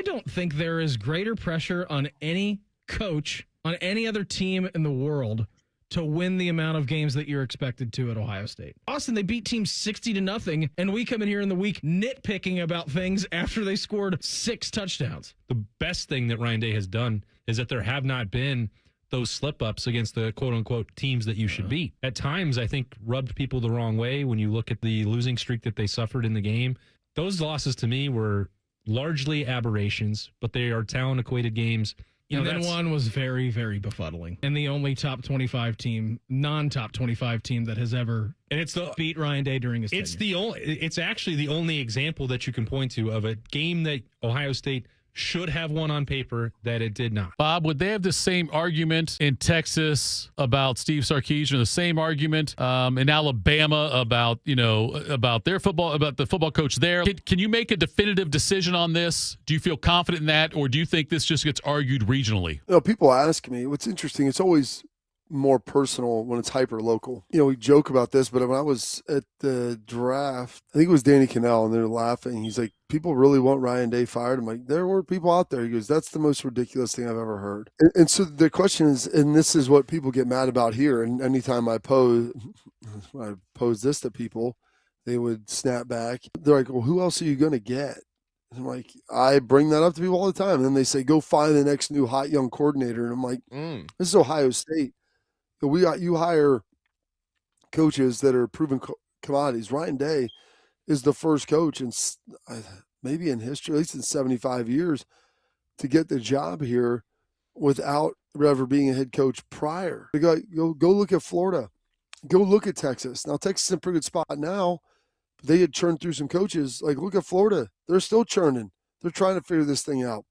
don't think there is greater pressure on any coach, on any other team in the world to win the amount of games that you're expected to at Ohio State. Austin, they beat teams 60-0, and we come in here in the week nitpicking about things after they scored 6 touchdowns. The best thing that Ryan Day has done is that there have not been those slip-ups against the quote-unquote teams that you should beat. At times, I think, rubbed people the wrong way when you look at the losing streak that they suffered in the game. Those losses, to me, were largely aberrations, but they are talent-equated games. And then one was very, very befuddling. And the only top 25 team, non-top 25 team that has ever beat Ryan Day during his tenure. It's actually the only example that you can point to of a game that Ohio State should have won on paper that it did not. Bob, would they have the same argument in Texas about Steve Sarkisian, or the same argument in Alabama about their football, about the football coach there? Can you make a definitive decision on this? Do you feel confident in that, or do you think this just gets argued regionally? People ask me. What's interesting, it's always more personal when it's hyper local. We joke about this, but when I was at the draft, I think it was Danny Cannell, and they're laughing. He's like, people really want Ryan Day fired? I'm like, there were people out there. He goes, that's the most ridiculous thing I've ever heard. And so the question is, and this is what people get mad about here, and anytime I pose this to people, they would snap back. They're like, well, who else are you going to get? And I'm like, I bring that up to people all the time. And then they say, go find the next new hot young coordinator. And I'm like, this is Ohio State. You hire coaches that are proven commodities. Ryan Day is the first coach in maybe in history, at least in 75 years, to get the job here without ever being a head coach prior. Go look at Florida. Go look at Texas. Now, Texas is in a pretty good spot now. They had churned through some coaches. Like, look at Florida. They're still churning. They're trying to figure this thing out.